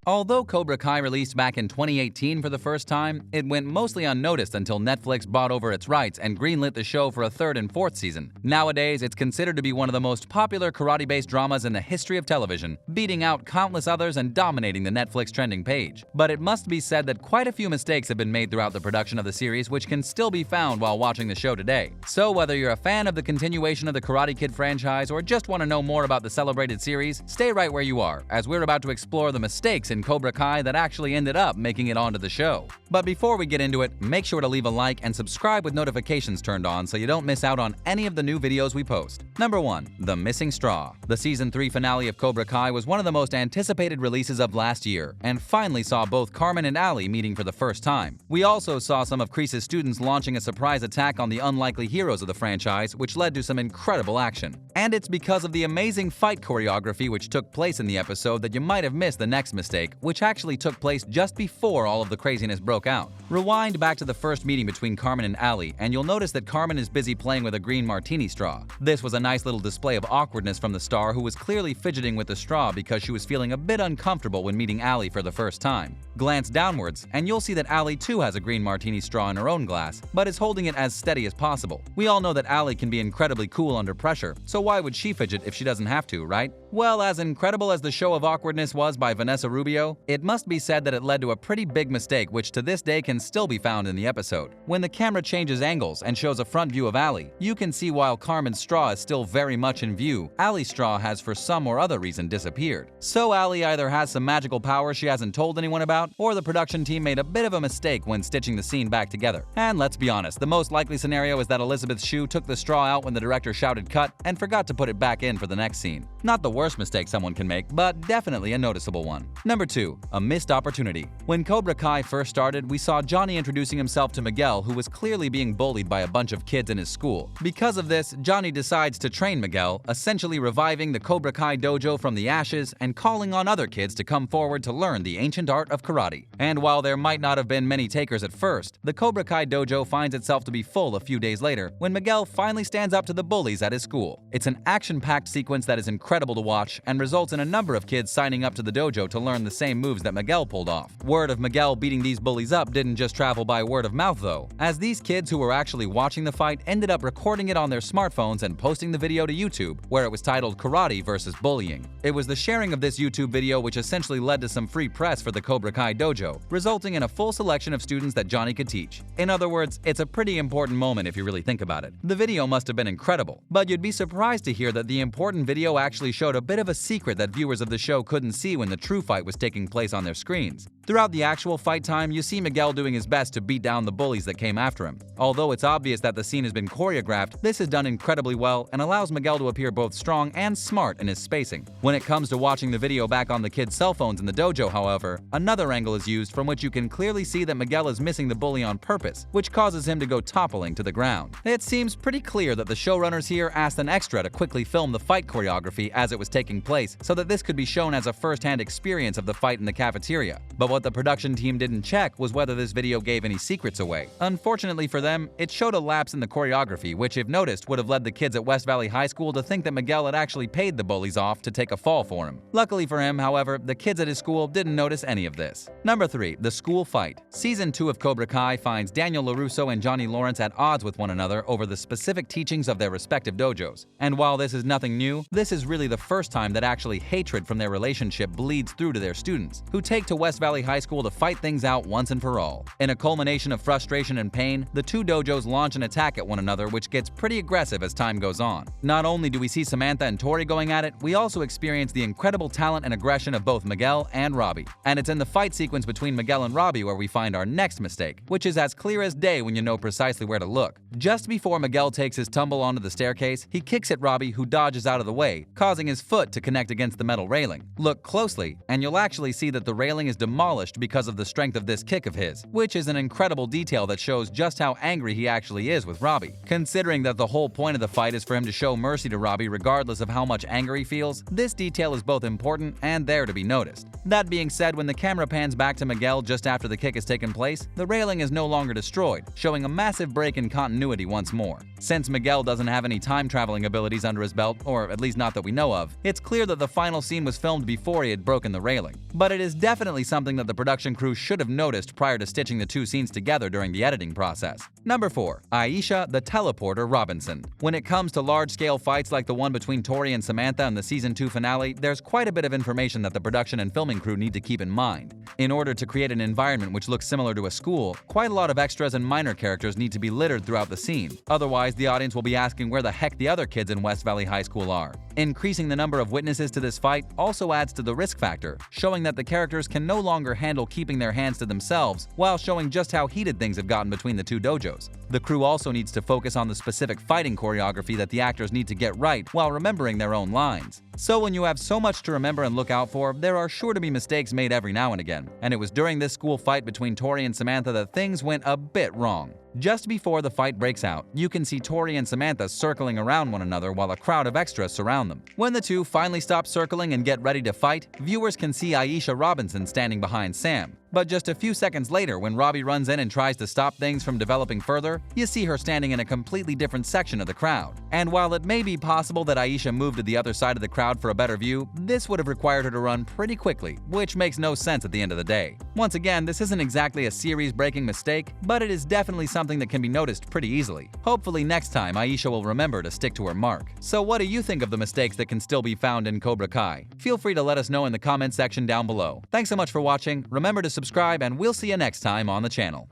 Although Cobra Kai released back in 2018 for the first time, it went mostly unnoticed until Netflix bought over its rights and greenlit the show for a third and fourth season. Nowadays, it's considered to be one of the most popular karate-based dramas in the history of television, beating out countless others and dominating the Netflix trending page. But it must be said that quite a few mistakes have been made throughout the production of the series which can still be found while watching the show today. So whether you're a fan of the continuation of the Karate Kid franchise or just want to know more about the celebrated series, stay right where you are, as we're about to explore the mistakes in Cobra Kai that actually ended up making it onto the show. But before we get into it, make sure to leave a like and subscribe with notifications turned on so you don't miss out on any of the new videos we post. Number 1. The Missing Straw. The Season 3 finale of Cobra Kai was one of the most anticipated releases of last year, and finally saw both Carmen and Ali meeting for the first time. We also saw some of Kreese's students launching a surprise attack on the unlikely heroes of the franchise, which led to some incredible action. And it's because of the amazing fight choreography which took place in the episode that you might have missed the next mistake, which actually took place just before all of the craziness broke out. Rewind back to the first meeting between Carmen and Ali, and you'll notice that Carmen is busy playing with a green martini straw. This was a nice little display of awkwardness from the star, who was clearly fidgeting with the straw because she was feeling a bit uncomfortable when meeting Ali for the first time. Glance downwards, and you'll see that Ali too has a green martini straw in her own glass, but is holding it as steady as possible. We all know that Ali can be incredibly cool under pressure, so why would she fidget if she doesn't have to, right? Well, as incredible as the show of awkwardness was by Vanessa Rubio, it must be said that it led to a pretty big mistake which to this day can still be found in the episode. When the camera changes angles and shows a front view of Ali, you can see while Carmen's straw is still very much in view, Ali's straw has for some or other reason disappeared. So Ali either has some magical power she hasn't told anyone about, or the production team made a bit of a mistake when stitching the scene back together. And let's be honest, the most likely scenario is that Elizabeth Shue took the straw out when the director shouted cut and forgot to put it back in for the next scene. Not the worst mistake someone can make, but definitely a noticeable one. Number 2. A missed opportunity. When Cobra Kai first started, we saw Johnny introducing himself to Miguel, who was clearly being bullied by a bunch of kids in his school. Because of this, Johnny decides to train Miguel, essentially reviving the Cobra Kai dojo from the ashes and calling on other kids to come forward to learn the ancient art of karate. And while there might not have been many takers at first, the Cobra Kai dojo finds itself to be full a few days later when Miguel finally stands up to the bullies at his school. It's an action-packed sequence that is incredible to watch and results in a number of kids signing up to the dojo to learn the same moves that Miguel pulled off. Word of Miguel beating these bullies up didn't just travel by word of mouth though, as these kids who were actually watching the fight ended up recording it on their smartphones and posting the video to YouTube, where it was titled Karate versus Bullying. It was the sharing of this YouTube video which essentially led to some free press for the Cobra Kai dojo, resulting in a full selection of students that Johnny could teach. In other words, it's a pretty important moment if you really think about it. The video must have been incredible, but you'd be surprised to hear that the important video actually showed a bit of a secret that viewers of the show couldn't see when the true fight was taking place on their screens. Throughout the actual fight time, you see Miguel doing his best to beat down the bullies that came after him. Although it's obvious that the scene has been choreographed, this is done incredibly well and allows Miguel to appear both strong and smart in his spacing. When it comes to watching the video back on the kids' cell phones in the dojo, however, another angle is used from which you can clearly see that Miguel is missing the bully on purpose, which causes him to go toppling to the ground. It seems pretty clear that the showrunners here asked an extra to quickly film the fight choreography as it was taking place so that this could be shown as a first-hand experience of the fight in the cafeteria. But what the production team didn't check was whether this video gave any secrets away. Unfortunately for them, it showed a lapse in the choreography, which if noticed would have led the kids at West Valley High School to think that Miguel had actually paid the bullies off to take a fall for him. Luckily for him, however, the kids at his school didn't notice any of this. Number 3. The School Fight. Season 2 of Cobra Kai finds Daniel LaRusso and Johnny Lawrence at odds with one another over the specific teachings of their respective dojos. And while this is nothing new, this is really the first time that actually hatred from their relationship bleeds through to their students, who take to West Valley High School to fight things out once and for all. In a culmination of frustration and pain, the two dojos launch an attack at one another which gets pretty aggressive as time goes on. Not only do we see Samantha and Tori going at it, we also experience the incredible talent and aggression of both Miguel and Robbie. And it's in the fight sequence between Miguel and Robbie where we find our next mistake, which is as clear as day when you know precisely where to look. Just before Miguel takes his tumble onto the staircase, he kicks at Robbie, who dodges out of the way, causing his foot to connect against the metal railing. Look closely, and you'll actually see that the railing is demolished demolished because of the strength of this kick of his, which is an incredible detail that shows just how angry he actually is with Robbie. Considering that the whole point of the fight is for him to show mercy to Robbie regardless of how much anger he feels, this detail is both important and there to be noticed. That being said, when the camera pans back to Miguel just after the kick has taken place, the railing is no longer destroyed, showing a massive break in continuity once more. Since Miguel doesn't have any time-traveling abilities under his belt, or at least not that we know of, it's clear that the final scene was filmed before he had broken the railing. But it is definitely something that the production crew should have noticed prior to stitching the two scenes together during the editing process. Number 4. Aisha the Teleporter Robinson. When it comes to large-scale fights like the one between Tori and Samantha in the Season 2 finale, there's quite a bit of information that the production and filming crew need to keep in mind. In order to create an environment which looks similar to a school, quite a lot of extras and minor characters need to be littered throughout the scene. Otherwise, the audience will be asking where the heck the other kids in West Valley High School are. Increasing the number of witnesses to this fight also adds to the risk factor, showing that the characters can no longer handle keeping their hands to themselves while showing just how heated things have gotten between the two dojos. The crew also needs to focus on the specific fighting choreography that the actors need to get right while remembering their own lines. So when you have so much to remember and look out for, there are sure to be mistakes made every now and again, and it was during this school fight between Tori and Samantha that things went a bit wrong. Just before the fight breaks out, you can see Tori and Samantha circling around one another while a crowd of extras surround them. When the two finally stop circling and get ready to fight, viewers can see Aisha Robinson standing behind Sam. But just a few seconds later, when Robbie runs in and tries to stop things from developing further, you see her standing in a completely different section of the crowd. And while it may be possible that Aisha moved to the other side of the crowd for a better view, this would have required her to run pretty quickly, which makes no sense at the end of the day. Once again, this isn't exactly a series-breaking mistake, but it is definitely something that can be noticed pretty easily. Hopefully next time Aisha will remember to stick to her mark. So what do you think of the mistakes that can still be found in Cobra Kai? Feel free to let us know in the comment section down below. Thanks so much for watching, remember to subscribe, and we'll see you next time on the channel.